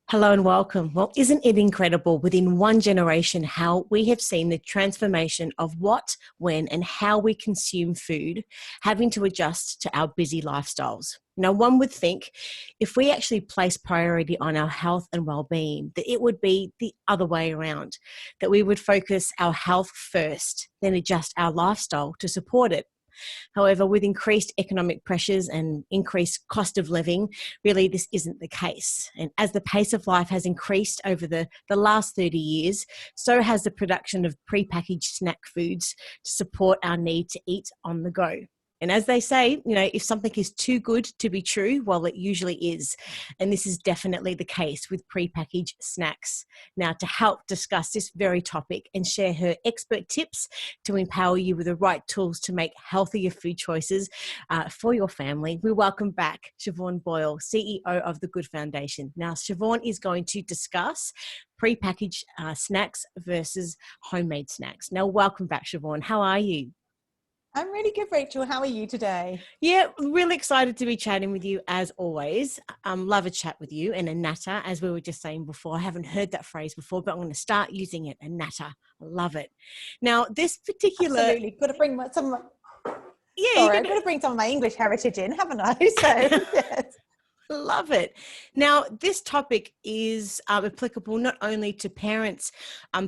Hello and welcome. Well, isn't it incredible within one generation how we have seen the transformation of what, when, and how we consume food, having to adjust to our busy lifestyles? Now, one would think if we actually place priority on our health and well-being, that it would be the other way around, that we would focus our health first, then adjust our lifestyle to support it. However, with increased economic pressures and increased cost of living, really this isn't the case. And as the pace of life has increased over the last 30 years, so has the production of prepackaged snack foods to support our need to eat on the go. And as they say, if something is too good to be true, well, it usually is. And this is definitely the case with prepackaged snacks. Now, to help discuss this very topic and share her expert tips to empower you with the right tools to make healthier food choices for your family, we welcome back Siobhan Boyle, CEO of the Good Foundation. Now, Siobhan is going to discuss prepackaged snacks versus homemade snacks. Now, welcome back, Siobhan. How are you? I'm really good, Rachel. How are you today? Yeah, really excited to be chatting with you as always. Love a chat with you and a natter, as we were just saying before. I haven't heard that phrase before, but I'm going to start using it, a natter. I love it. Now, this particular... Absolutely. Got to bring some. Yeah, you're Sorry, going I've got to... to bring some of my English heritage in, haven't I? So yes. Love it. Now, this topic is applicable not only to parents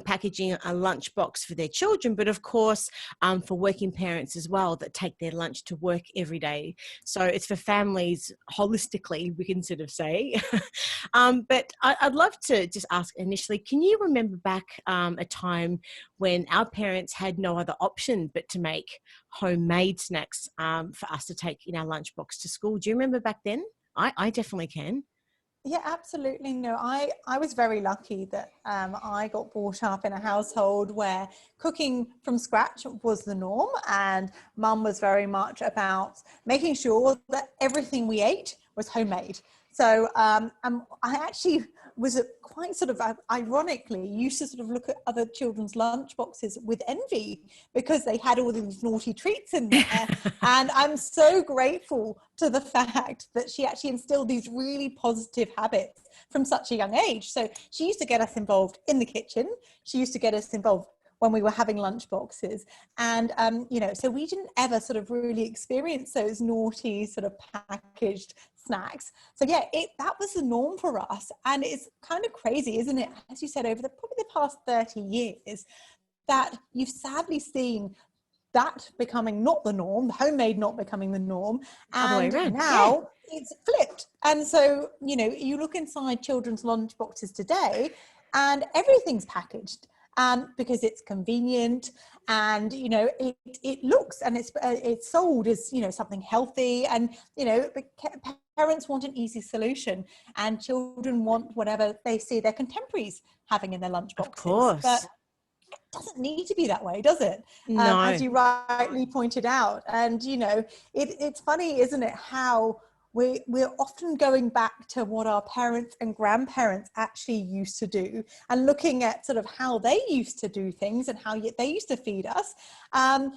packaging a lunchbox for their children, but of course for working parents as well that take their lunch to work every day. So it's for families holistically, we can sort of say. But I'd love to just ask initially, can you remember back a time when our parents had no other option but to make homemade snacks for us to take in our lunchbox to school? Do you remember back then? I definitely can. Yeah, absolutely. No, I was very lucky that I got brought up in a household where cooking from scratch was the norm, and mum was very much about making sure that everything we ate was homemade. So I actually was quite sort of ironically used to sort of look at other children's lunch boxes with envy because they had all these naughty treats in there. And I'm so grateful to the fact that she actually instilled these really positive habits from such a young age. So she used to get us involved in the kitchen. She used to get us involved when we were having lunch boxes. And, so we didn't ever sort of really experience those naughty sort of packaged snacks. So yeah, that was the norm for us. And it's kind of crazy, isn't it? As you said, over probably the past 30 years, that you've sadly seen that becoming not the norm, homemade not becoming the norm, Other way and around. Yeah. now it's flipped. And so, you look inside children's lunch boxes today and everything's packaged because it's convenient, and it looks, and it's sold as something healthy, and parents want an easy solution, and children want whatever they see their contemporaries having in their lunch Of boxes. But course. doesn't need to be that way, does it? As No. you rightly pointed out. And it's funny, isn't it, how we're often going back to what our parents and grandparents actually used to do, and looking at sort of how they used to do things and how they used to feed us, and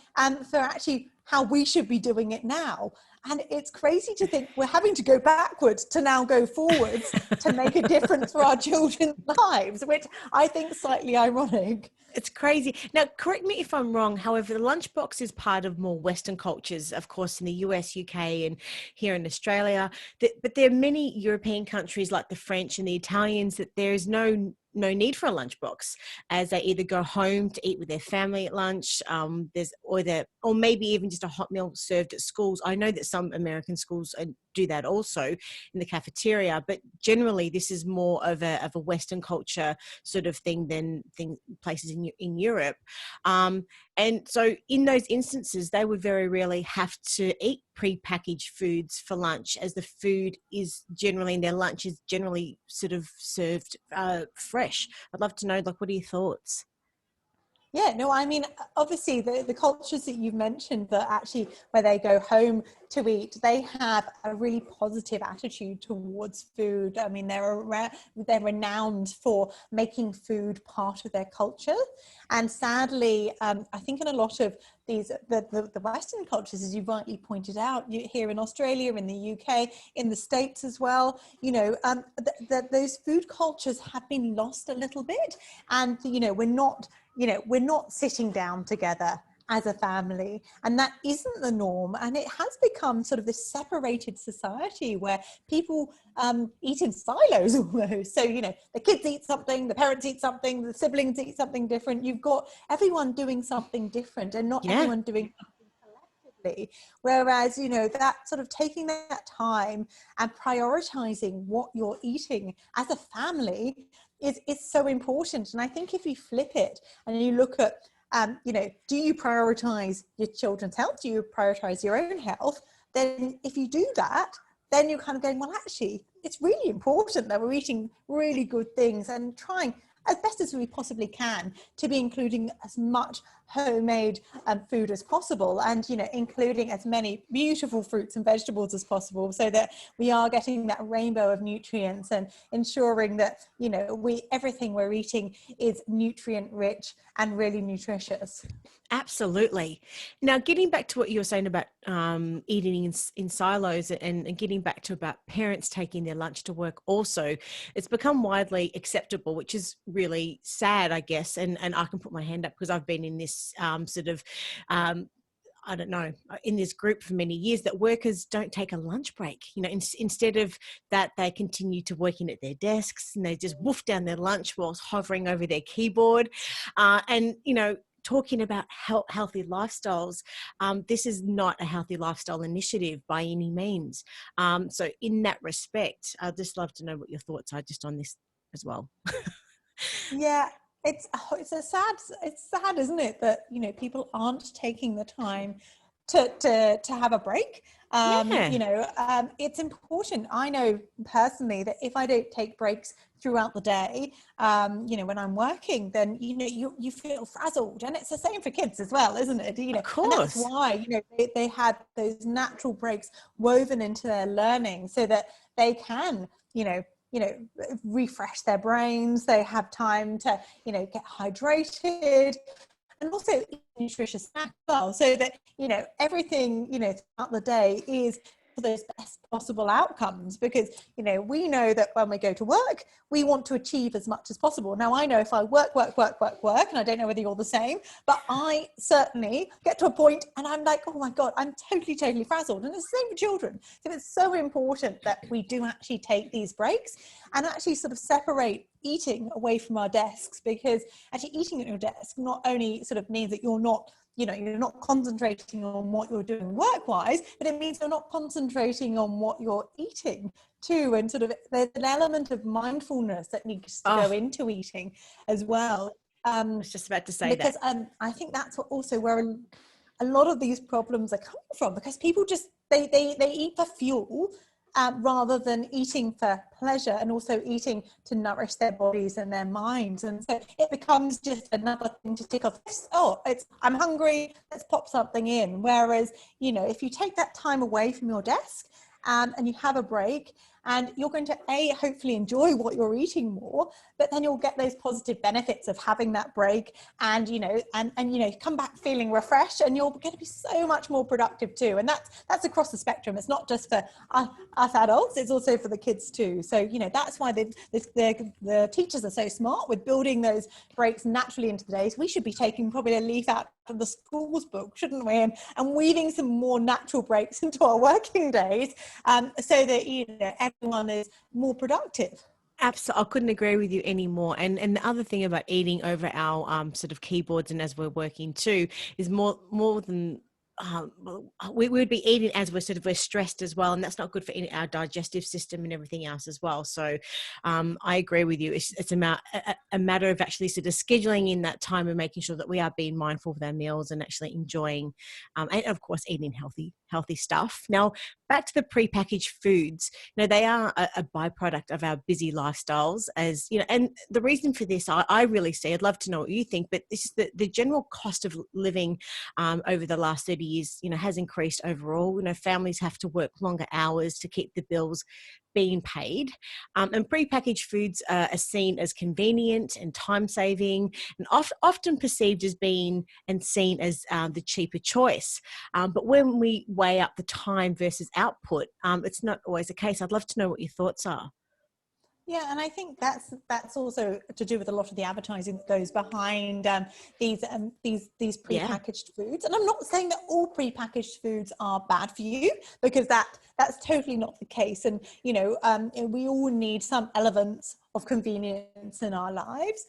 for actually how we should be doing it now. And it's crazy to think we're having to go backwards to now go forwards to make a difference for our children's lives, which I think is slightly ironic. It's crazy. Now, correct me if I'm wrong. However, the lunchbox is part of more Western cultures, of course, in the US, UK, and here in Australia. But there are many European countries like the French and the Italians that there is no need for a lunchbox, as they either go home to eat with their family at lunch. Or maybe even just a hot meal served at schools. I know that some American schools do that also in the cafeteria, but generally this is more of a Western culture sort of thing than places in Europe. And so in those instances, they would very rarely have to eat pre-packaged foods for lunch, as the food is generally, and their lunch is generally sort of served fresh. I'd love to know, what are your thoughts? Yeah, no, I mean, obviously the cultures that you've mentioned that actually where they go home to eat, they have a really positive attitude towards food. I mean, they're renowned for making food part of their culture. And sadly, I think in a lot of the Western cultures, as you rightly pointed out, here in Australia, in the UK, in the States as well, those food cultures have been lost a little bit. And, we're not sitting down together as a family, and that isn't the norm, and it has become sort of this separated society where people eat in silos almost. So the kids eat something, the parents eat something, the siblings eat something different. You've got everyone doing something different and not everyone doing something collectively. Whereas that sort of taking that time and prioritizing what you're eating as a family is so important. And I think if you flip it and you look at do you prioritize your children's health? Do you prioritize your own health? Then if you do that, then you're kind of going, well, actually, it's really important that we're eating really good things and trying as best as we possibly can to be including as much homemade food as possible, and including as many beautiful fruits and vegetables as possible, so that we are getting that rainbow of nutrients and ensuring that everything we're eating is nutrient rich and really nutritious. Absolutely. Now, getting back to what you were saying about eating in silos, and getting back to about parents taking their lunch to work also, it's become widely acceptable, which is really sad, I guess. And I can put my hand up because I've been in this I don't know, in this group for many years, that workers don't take a lunch break. Instead of that, they continue to working at their desks and they just woof down their lunch whilst hovering over their keyboard. Talking about healthy lifestyles, this is not a healthy lifestyle initiative by any means. So in that respect, I'd just love to know what your thoughts are just on this as well. Yeah, it's sad, isn't it, that people aren't taking the time to have a break. It's important. I know personally that if I don't take breaks throughout the day, when I'm working, then you feel frazzled, and it's the same for kids as well, isn't it? Of course. And that's why they had those natural breaks woven into their learning, so that they can refresh their brains. They have time to get hydrated, and also eat nutritious snacks as well, so that everything throughout the day is for those best possible outcomes. Because we know that when we go to work, we want to achieve as much as possible. Now, I know if I work, and I don't know whether you're the same, but I certainly get to a point and I'm like, oh my God, I'm totally frazzled. And it's the same for children. So it's so important that we do actually take these breaks and actually sort of separate eating away from our desks, because actually eating at your desk not only sort of means that you're not concentrating on what you're doing work-wise, but it means you're not concentrating on what you're eating too. And sort of there's an element of mindfulness that needs to go into eating as well. I was just about to say because I think that's where a lot of these problems are coming from, because people just they eat for fuel rather than eating for pleasure, and also eating to nourish their bodies and their minds. And so it becomes just another thing to tick off. I'm hungry, let's pop something in. Whereas, if you take that time away from your desk and you have a break, and you're going to hopefully enjoy what you're eating more, but then you'll get those positive benefits of having that break, and come back feeling refreshed, and you're going to be so much more productive too. And that's across the spectrum. It's not just for us adults, it's also for the kids too. So that's why the teachers are so smart with building those breaks naturally into the days. We should be taking probably a leaf out of the school's book, shouldn't we, and weaving some more natural breaks into our working days, so that everyone is more productive. Absolutely, I couldn't agree with you anymore. And the other thing about eating over our sort of keyboards and as we're working too is more than we would be eating as we're stressed as well, and that's not good for our digestive system and everything else as well. So I agree with you. It's a matter of actually sort of scheduling in that time and making sure that we are being mindful of our meals and actually enjoying and of course eating healthy healthy stuff. Now, back to the prepackaged foods. They are a byproduct of our busy lifestyles, as and the reason for this, I really see, I'd love to know what you think, but this is the general cost of living over the last 30 years, has increased overall. Families have to work longer hours to keep the bills being paid. And prepackaged foods are seen as convenient and time-saving, and often perceived as being and seen as the cheaper choice. But when we weigh up the time versus output, it's not always the case. I'd love to know what your thoughts are. Yeah, and I think that's also to do with a lot of the advertising that goes behind these prepackaged foods. And I'm not saying that all prepackaged foods are bad for you, because that's totally not the case. And we all need some elements of convenience in our lives.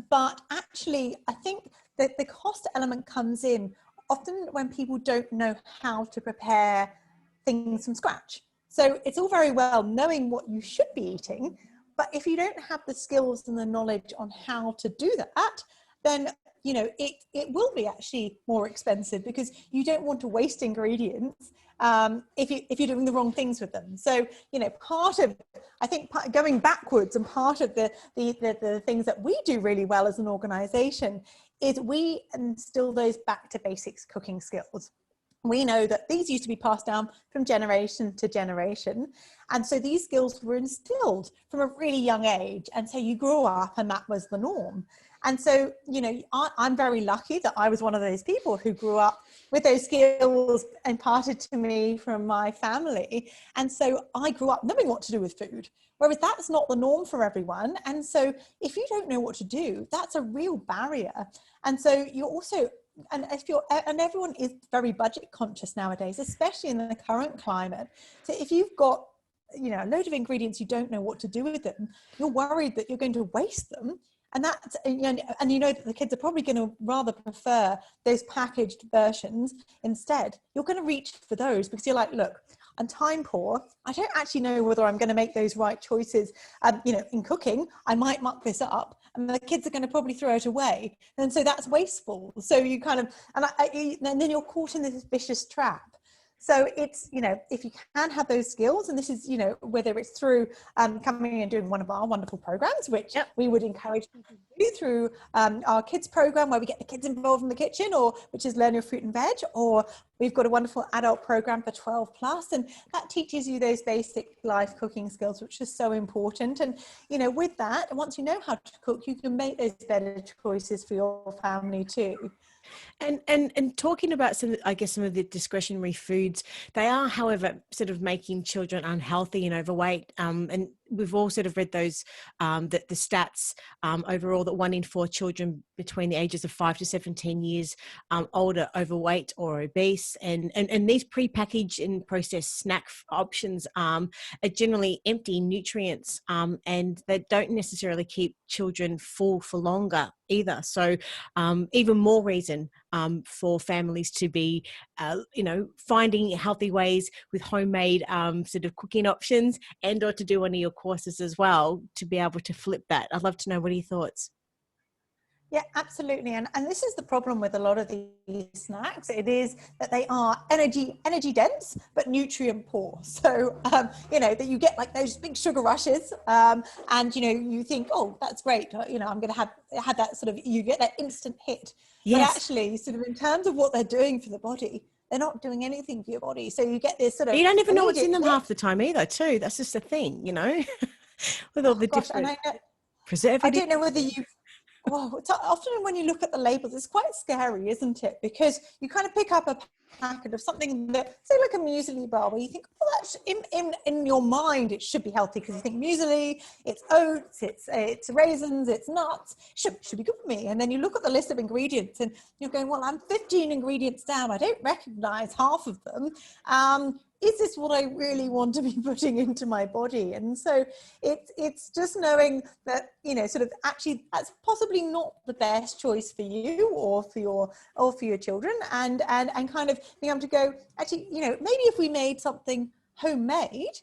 But actually, I think that the cost element comes in often when people don't know how to prepare things from scratch. So it's all very well knowing what you should be eating, but if you don't have the skills and the knowledge on how to do that, then it will be actually more expensive, because you don't want to waste ingredients if you're doing the wrong things with them. So going backwards, and part of the things that we do really well as an organization is we instill those back to basics cooking skills. We know that these used to be passed down from generation to generation. And so these skills were instilled from a really young age. And so you grew up and that was the norm. And so, I'm very lucky that I was one of those people who grew up with those skills imparted to me from my family. And so I grew up knowing what to do with food, whereas that's not the norm for everyone. And so if you don't know what to do, that's a real barrier. And so you also, and everyone is very budget conscious nowadays, especially in the current climate. So if you've got a load of ingredients, you don't know what to do with them, you're worried that you're going to waste them. And that the kids are probably going to rather prefer those packaged versions instead. You're going to reach for those because you're like, look, I'm time poor. I don't actually know whether I'm going to make those right choices. In cooking, I might muck this up, and the kids are going to probably throw it away, and so that's wasteful. So you kind of, and then you're caught in this vicious trap. So it's, if you can have those skills, and this is, whether it's through coming and doing one of our wonderful programs, which we would encourage people to do through our kids program, where we get the kids involved in the kitchen, or which is Learn Your Fruit and Veg, or we've got a wonderful adult program for 12 plus, and that teaches you those basic life cooking skills, which is so important. And, with that, once you know how to cook, you can make those better choices for your family too. And talking about some of the discretionary foods, they are, however, sort of making children unhealthy and overweight. And we've all sort of read those, that the stats overall, that 1 in 4 children between the ages of 5 to 17 years old are overweight or obese. And these prepackaged and processed snack options are generally empty in nutrients, and they don't necessarily keep children full for longer either. So even more reason for families to be, finding healthy ways with homemade sort of cooking options, and or to do one of your courses as well, to be able to flip that. I'd love to know, what are your thoughts? Yeah, absolutely. And this is the problem with a lot of these snacks. It is that they are energy dense, but nutrient poor. So, that you get like those big sugar rushes, and, you think, oh, that's great. I'm going to have that sort of, you get that instant hit. Yes. But actually, sort of in terms of what they're doing for the body, they're not doing anything for your body. So you get this sort of... You don't even know what's in them half the time either, too. That's just the thing, with all the different preservatives. I don't know whether you... Well, it's often when you look at the labels, it's quite scary, isn't it? Because you kind of pick up a packet of something that, say, like a muesli bar, where you think, well, that's in your mind, it should be healthy, because you think muesli, it's oats, it's raisins, it's nuts, should be good for me. And then you look at the list of ingredients and you're going, well, I'm 15 ingredients down. I don't recognize half of them. Is this what I really want to be putting into my body? And so it's just knowing that, sort of actually that's possibly not the best choice for you or for your children, and kind of being able to go, actually, maybe if we made something homemade,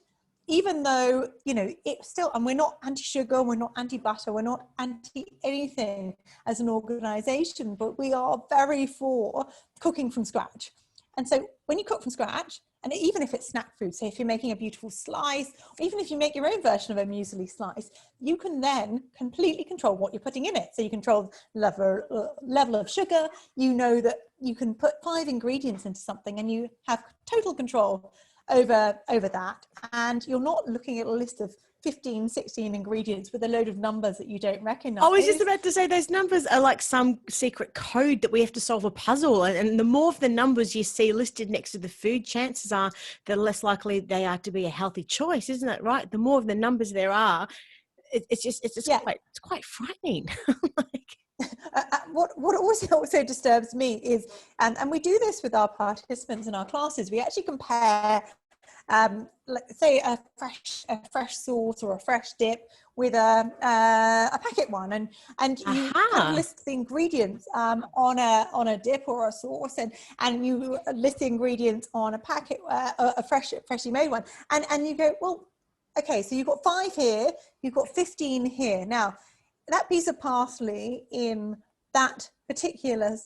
even though, it's still, and we're not anti-sugar, we're not anti-butter, we're not anti-anything as an organization, but we are very for cooking from scratch. And so when you cook from scratch, and even if it's snack food, say if you're making a beautiful slice, or even if you make your own version of a muesli slice, you can then completely control what you're putting in it. So you control level of sugar. You know that you can put 5 ingredients into something and you have total control over that. And you're not looking at a list of 15, 16 ingredients with a load of numbers that you don't recognize. I was just about to say those numbers are like some secret code that we have to solve a puzzle. And the more of the numbers you see listed next to the food, chances are the less likely they are to be a healthy choice, isn't it? Right? The more of the numbers there are, it's quite frightening. What also disturbs me is, and we do this with our participants in our classes, we actually compare say a fresh sauce or a fresh dip with a packet one, and you kind of list the ingredients on a dip or a sauce, and you list the ingredients on a packet, a freshly made one, and you go, well, okay, so you've got 5 here, you've got 15 here. Now that piece of parsley in that particular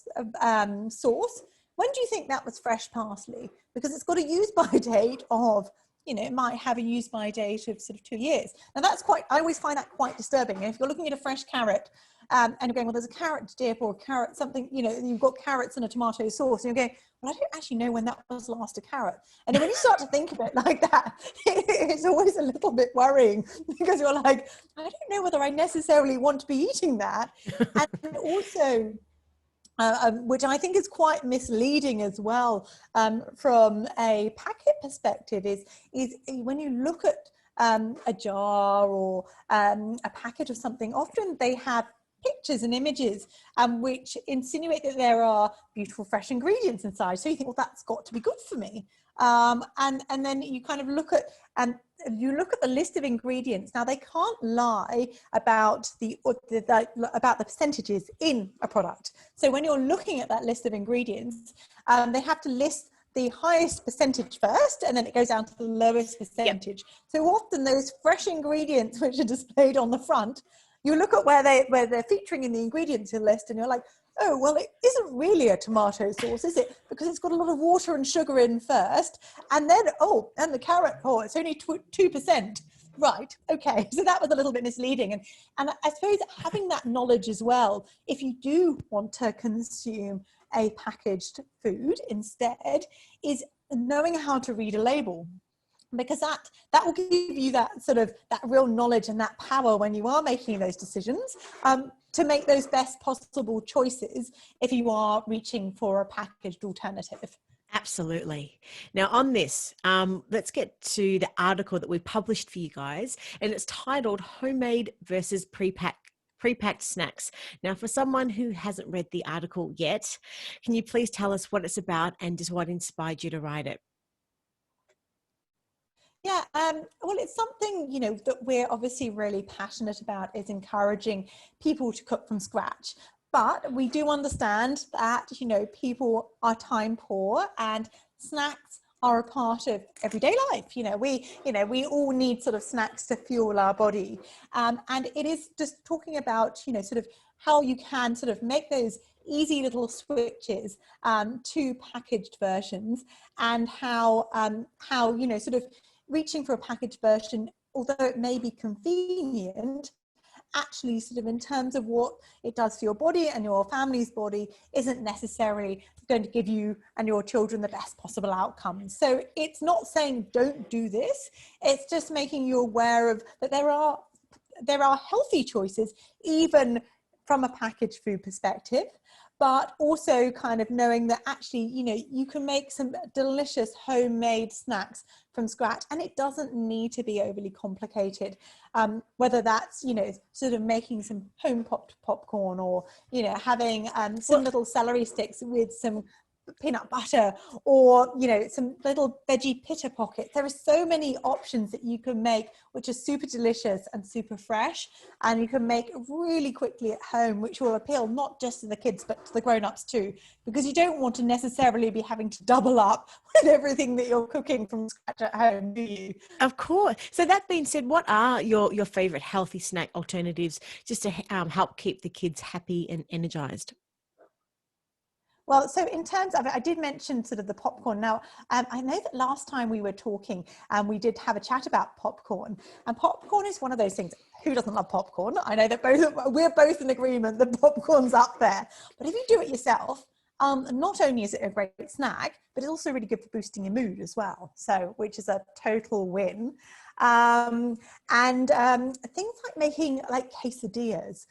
sauce, when do you think that was fresh parsley? Because it's got a use by date of, it might have a use by date of sort of 2 years. Now I always find that quite disturbing. And if you're looking at a fresh carrot and you're going, well, there's a carrot dip or a carrot something, you've got carrots and a tomato sauce, and you're going, well, I don't actually know when that was last a carrot. And then when you start to think of it like that, it's always a little bit worrying, because you're like, I don't know whether I necessarily want to be eating that. And also, which I think is quite misleading as well, from a packet perspective, is when you look at a jar or a packet of something, often they have pictures and images which insinuate that there are beautiful fresh ingredients inside. So you think, well, that's got to be good for me. And then you kind of look at the list of ingredients. Now, they can't lie about the percentages in a product. So when you're looking at that list of ingredients, they have to list the highest percentage first, and then it goes down to the lowest percentage. Yep. So often those fresh ingredients which are displayed on the front, you look at where they're featuring in the ingredients list, and you're like, oh, well, it isn't really a tomato sauce, is it? Because it's got a lot of water and sugar in first. And then, and the carrot, it's only 2%. Right, okay. So that was a little bit misleading. And I suppose having that knowledge as well, if you do want to consume a packaged food instead, is knowing how to read a label. Because that will give you that sort of that real knowledge and that power when you are making those decisions, to make those best possible choices if you are reaching for a packaged alternative. Absolutely. Now on this, let's get to the article that we published for you guys, and it's titled Homemade versus Prepacked Snacks. Now, for someone who hasn't read the article yet, can you please tell us what it's about and just what inspired you to write it? Yeah, well, it's something, that we're obviously really passionate about, is encouraging people to cook from scratch. But we do understand that, people are time poor, and snacks are a part of everyday life. We all need sort of snacks to fuel our body. And it is just talking about, sort of how you can sort of make those easy little switches to packaged versions, and how sort of reaching for a packaged version, although it may be convenient, actually sort of in terms of what it does for your body and your family's body, isn't necessarily going to give you and your children the best possible outcomes. So it's not saying don't do this. It's just making you aware of that there are healthy choices, even from a packaged food perspective, but also kind of knowing that actually, you can make some delicious homemade snacks from scratch, and it doesn't need to be overly complicated. Whether that's, sort of making some home popped popcorn, or, having some little celery sticks with some peanut butter, or some little veggie pitta pockets. There are so many options that you can make which are super delicious and super fresh, and you can make really quickly at home, which will appeal not just to the kids but to the grown-ups too, because you don't want to necessarily be having to double up with everything that you're cooking from scratch at home, do you? Of course. So that being said, what are your favorite healthy snack alternatives just to help keep the kids happy and energized? Well, so in terms of it, I did mention sort of the popcorn. Now, I know that last time we were talking, we did have a chat about popcorn, and popcorn is one of those things. Who doesn't love popcorn? I know that we're both in agreement that popcorn's up there. But if you do it yourself, not only is it a great snack, but it's also really good for boosting your mood as well. So, which is a total win. Things like making like quesadillas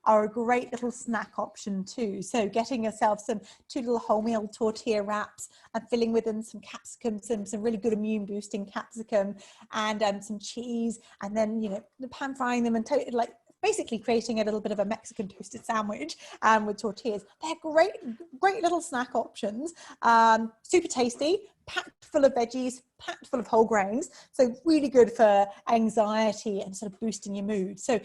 are a great little snack option too. So getting yourself two little wholemeal tortilla wraps and filling with them some capsicum, some really good immune boosting capsicum, and some cheese, and then, you know, pan frying them and like basically creating a little bit of a Mexican toasted sandwich with tortillas. They're great little snack options. Super tasty, packed full of veggies, packed full of whole grains. So really good for anxiety and sort of boosting your mood. So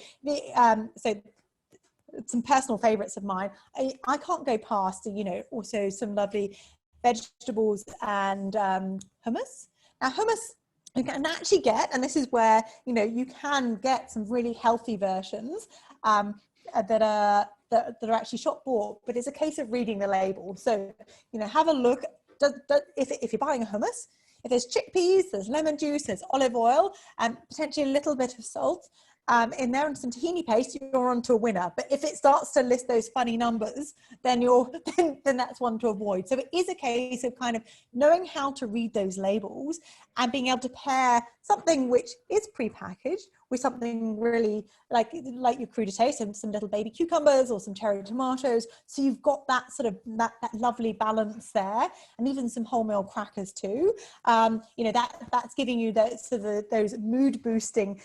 some personal favorites of mine. I can't go past, you know, also some lovely vegetables and hummus. Now hummus, you can actually get, and this is where, you know, you can get some really healthy versions that are actually shop bought, but it's a case of reading the label. So, you know, have a look. If you're buying a hummus, if there's chickpeas, there's lemon juice, there's olive oil, and potentially a little bit of salt in there and some tahini paste, you're on to a winner. But if it starts to list those funny numbers, then then that's one to avoid. So it is a case of kind of knowing how to read those labels and being able to pair something which is prepackaged with something really like your crudité, some little baby cucumbers or some cherry tomatoes. So you've got that sort of that lovely balance there, and even some wholemeal crackers too. You know, that's giving you those mood boosting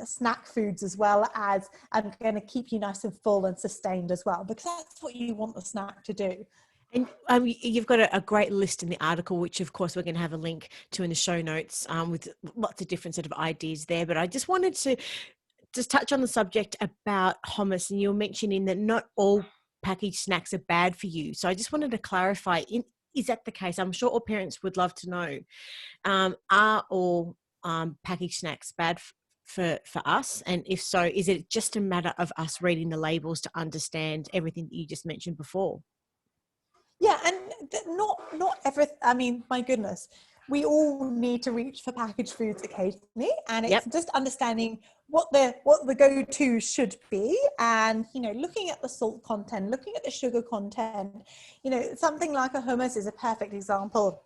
snack foods, as well as going to keep you nice and full and sustained as well, because that's what you want the snack to do. And you've got a great list in the article, which of course we're going to have a link to in the show notes, with lots of different sort of ideas there. But I just wanted to just touch on the subject about hummus, and you were mentioning that not all packaged snacks are bad for you. So I just wanted to clarify, is that the case? I'm sure all parents would love to know, are all packaged snacks bad for us? And if so, is it just a matter of us reading the labels to understand everything that you just mentioned before? Yeah, and not everything. I mean, my goodness, we all need to reach for packaged foods occasionally, and it's just understanding what the go-to should be, and, you know, looking at the salt content, looking at the sugar content. You know, something like a hummus is a perfect example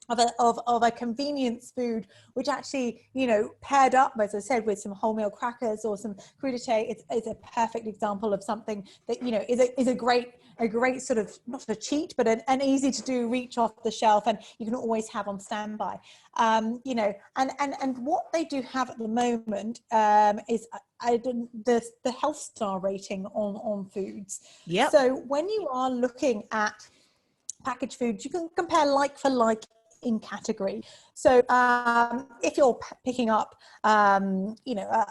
of a convenience food, which actually, you know, paired up, as I said, with some wholemeal crackers or some crudité, it's a perfect example of something that, you know, is a great sort of, not a cheat, but an easy to do reach off the shelf, and you can always have on standby. You know, and what they do have at the moment is the health star rating on foods. Yep. So when you are looking at packaged foods, you can compare like for like in category. So if you're picking up, you know,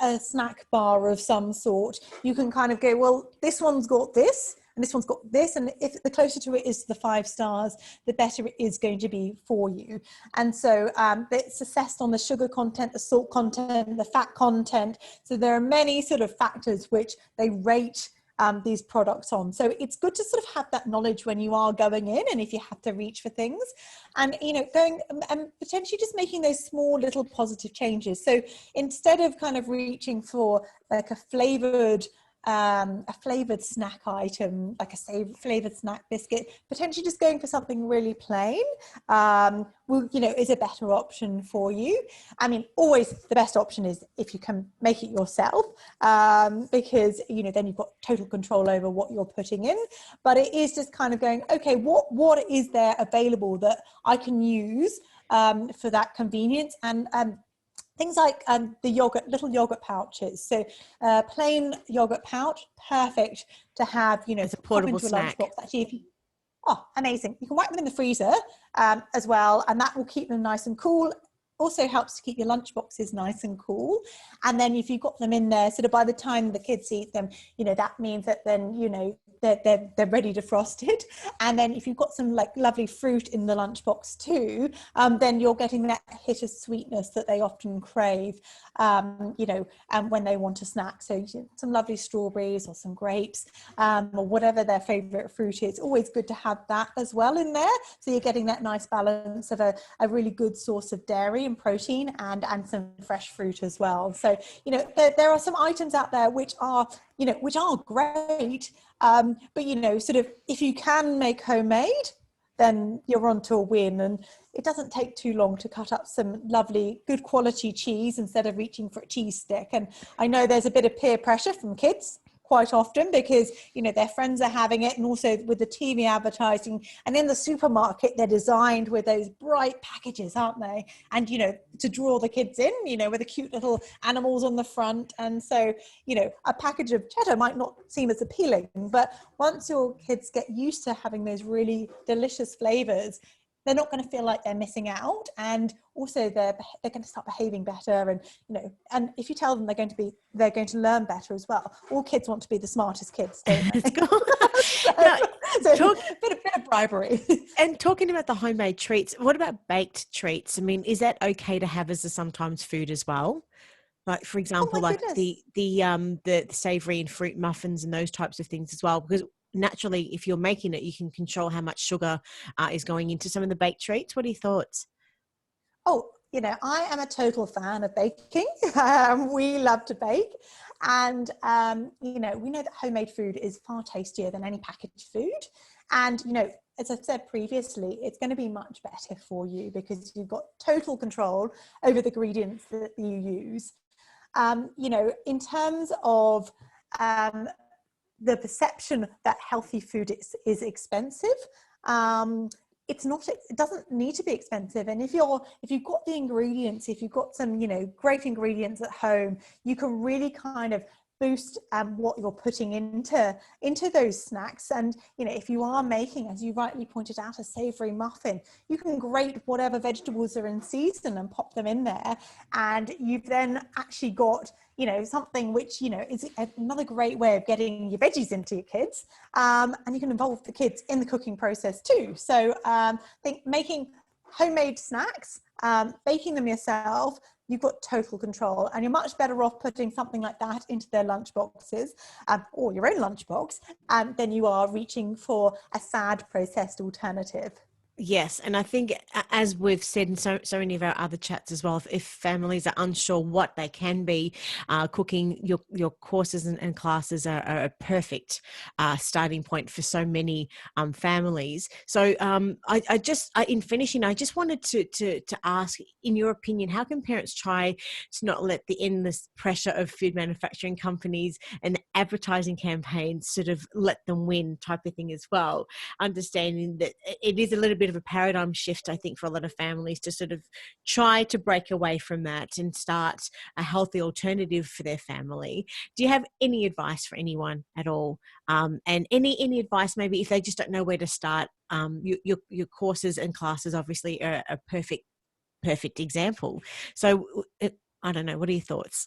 a snack bar of some sort, you can kind of go, well, this one's got this, and this one's got this, and if the closer to it is the 5 stars, the better it is going to be for you. And so it's assessed on the sugar content, the salt content, the fat content. So there are many sort of factors which they rate these products on. So it's good to sort of have that knowledge when you are going in, and if you have to reach for things, and, you know, going and potentially just making those small little positive changes. So instead of kind of reaching for like a flavored snack item, like a flavored snack biscuit, potentially just going for something really plain, you know, is a better option for you. I mean, always the best option is if you can make it yourself, because, you know, then you've got total control over what you're putting in. But it is just kind of going, okay, what is there available that I can use for that convenience? And things like the little yogurt pouches. So plain yogurt pouch, perfect to have, you know, as a portable into snack. A lunchbox. Actually, amazing. You can whack them in the freezer as well, and that will keep them nice and cool. Also helps to keep your lunchboxes nice and cool. And then if you've got them in there, sort of by the time the kids eat them, you know, that means that then, you know, they're ready defrosted. And then if you've got some like lovely fruit in the lunchbox too, then you're getting that hit of sweetness that they often crave, when they want a snack. So some lovely strawberries or some grapes, or whatever their favorite fruit is. Always good to have that as well in there. So you're getting that nice balance of a really good source of dairy and protein and some fresh fruit as well. So, there are some items out there which are great. But, sort of, if you can make homemade, then you're on to a win. And it doesn't take too long to cut up some lovely, good quality cheese instead of reaching for a cheese stick. And I know there's a bit of peer pressure from kids quite often because, their friends are having it, and also with the TV advertising, and in the supermarket, they're designed with those bright packages, aren't they? And, to draw the kids in, with the cute little animals on the front. And so, a package of cheddar might not seem as appealing, but once your kids get used to having those really delicious flavors, they're not going to feel like they're missing out, and also they're going to start behaving better. And and if you tell them they're going to learn better as well. All kids want to be the smartest kids, don't they? So a bit of bribery. And talking about the homemade treats, what about baked treats? I mean, is that okay to have as a sometimes food as well? Like, for example, like the savory and fruit muffins and those types of things as well, because naturally, if you're making it, you can control how much sugar is going into some of the baked treats. What are your thoughts? Oh, I am a total fan of baking. We love to bake. And, we know that homemade food is far tastier than any packaged food. And, as I've said previously, it's going to be much better for you because you've got total control over the ingredients that you use. In terms of the perception that healthy food is expensive, it's not. It doesn't need to be expensive. And if you've got the ingredients, if you've got some great ingredients at home, you can really kind of boost what you're putting into those snacks. And if you are making, as you rightly pointed out, a savory muffin, you can grate whatever vegetables are in season and pop them in there, and you've then actually got something which is another great way of getting your veggies into your kids, and you can involve the kids in the cooking process too. So I think making homemade snacks, baking them yourself, you've got total control, and you're much better off putting something like that into their lunch boxes, or your own lunchbox, than you are reaching for a sad processed alternative. Yes, and I think, as we've said in so many of our other chats as well, if families are unsure what they can be cooking, your courses and classes are a perfect starting point for so many families. So in finishing, I just wanted to ask, in your opinion, how can parents try to not let the endless pressure of food manufacturing companies and advertising campaigns sort of let them win type of thing as well, understanding that it is a little bit of a paradigm shift, I think, for a lot of families to sort of try to break away from that and start a healthy alternative for their family. Do you have any advice for anyone at all? And any advice, maybe if they just don't know where to start? Your courses and classes obviously are a perfect example. So I don't know. What are your thoughts?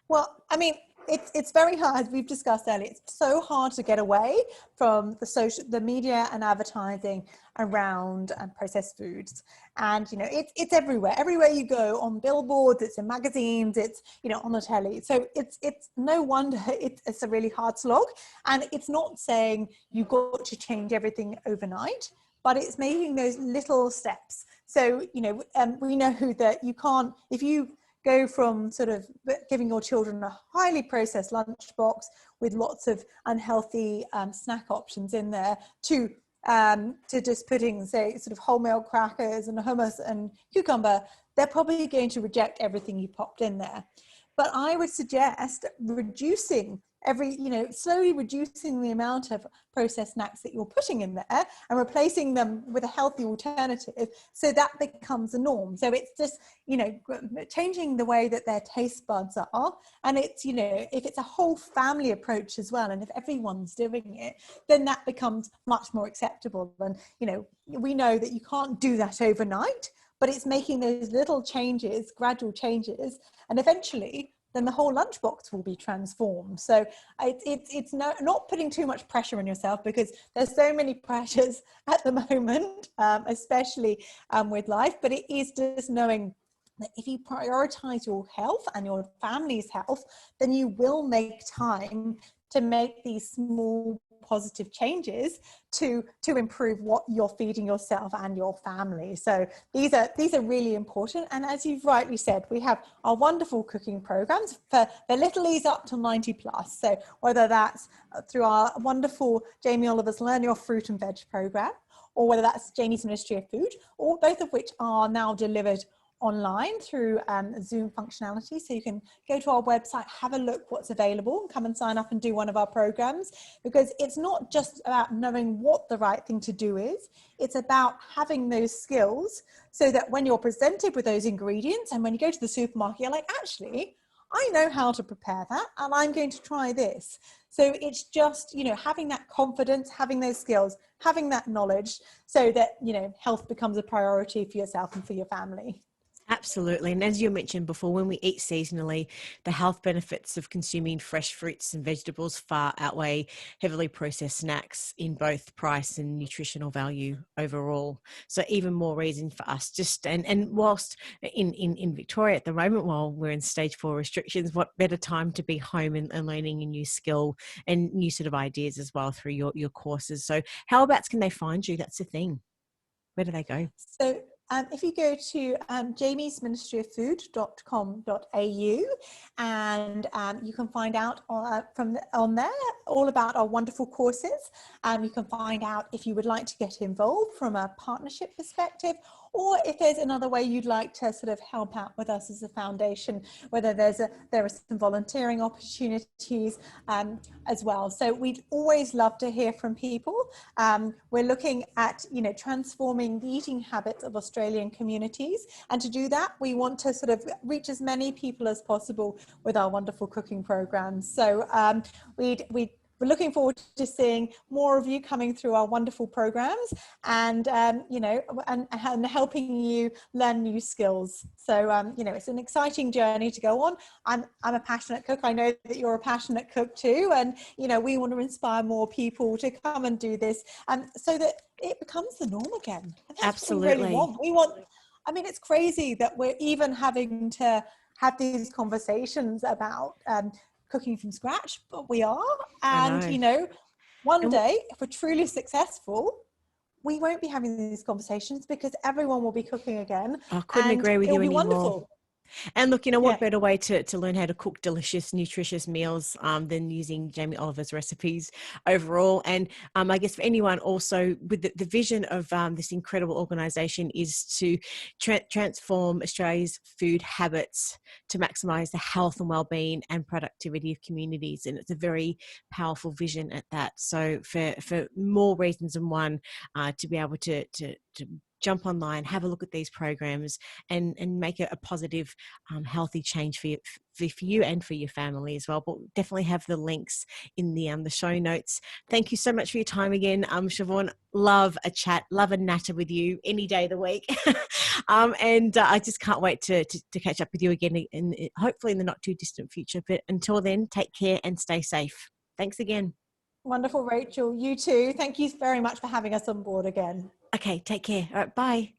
Well, I mean, it's very hard. We've discussed earlier. It's so hard to get away from the media and advertising around processed foods, and it's everywhere. Everywhere you go, on billboards, it's in magazines, it's on the telly. So it's no wonder it's a really hard slog. And it's not saying you've got to change everything overnight, but it's making those little steps. So we know that you can't, if you go from sort of giving your children a highly processed lunchbox with lots of unhealthy snack options in there to just putting, say, sort of wholemeal crackers and hummus and cucumber, they're probably going to reject everything you popped in there. But I would suggest slowly reducing the amount of processed snacks that you're putting in there and replacing them with a healthy alternative, so that becomes the norm. So it's just, changing the way that their taste buds are. And it's, if it's a whole family approach as well, and if everyone's doing it, then that becomes much more acceptable. And, we know that you can't do that overnight, but it's making those little changes, gradual changes, and eventually then the whole lunchbox will be transformed. So it's not putting too much pressure on yourself, because there's so many pressures at the moment, especially with life. But it is just knowing that if you prioritize your health and your family's health, then you will make time to make these small positive changes to improve what you're feeding yourself and your family. So these are really important. And as you've rightly said, we have our wonderful cooking programs for littlies up to 90 plus. So whether that's through our wonderful Jamie Oliver's Learn Your Fruit and Veg program, or whether that's Jamie's Ministry of Food, or both of which are now delivered online through Zoom functionality. So you can go to our website, have a look what's available, and come and sign up and do one of our programs, because it's not just about knowing what the right thing to do is, it's about having those skills so that when you're presented with those ingredients and when you go to the supermarket, you're like, actually, I know how to prepare that and I'm going to try this. So it's just, having that confidence, having those skills, having that knowledge, so that, health becomes a priority for yourself and for your family. Absolutely. And as you mentioned before, when we eat seasonally, the health benefits of consuming fresh fruits and vegetables far outweigh heavily processed snacks in both price and nutritional value overall. So even more reason for us and whilst in Victoria at the moment, while we're in stage 4 restrictions, what better time to be home and learning a new skill and new sort of ideas as well through your courses. So how abouts can they find you? That's the thing. Where do they go? So if you go to jamiesministryofood.com.au, and you can find out on there all about our wonderful courses. You can find out if you would like to get involved from a partnership perspective, or if there's another way you'd like to sort of help out with us as a foundation, whether there are some volunteering opportunities as well. So we'd always love to hear from people. We're looking at, transforming the eating habits of Australian communities. And to do that, we want to sort of reach as many people as possible with our wonderful cooking programs. So we're looking forward to seeing more of you coming through our wonderful programs and, and helping you learn new skills. So, it's an exciting journey to go on. I'm a passionate cook. I know that you're a passionate cook too. And, we want to inspire more people to come and do this so that it becomes the norm again. And that's Absolutely. what we want. It's crazy that we're even having to have these conversations about cooking from scratch, but we are. And one day, if we're truly successful, we won't be having these conversations because everyone will be cooking again. I couldn't agree with you anymore. Wonderful. And look, what better way to learn how to cook delicious, nutritious meals than using Jamie Oliver's recipes overall. And I guess for anyone also with the vision of this incredible organisation is to transform Australia's food habits to maximise the health and wellbeing and productivity of communities. And it's a very powerful vision at that. So for more reasons than one, to be able to jump online, have a look at these programs and make a positive, healthy change for you and for your family as well. But we'll definitely have the links in the show notes. Thank you so much for your time again. Siobhan, love a chat, love a natter with you any day of the week. And I just can't wait to catch up with you again, and hopefully in the not too distant future. But until then, take care and stay safe. Thanks again. Wonderful, Rachel. You too. Thank you very much for having us on board again. Okay, take care. All right, bye.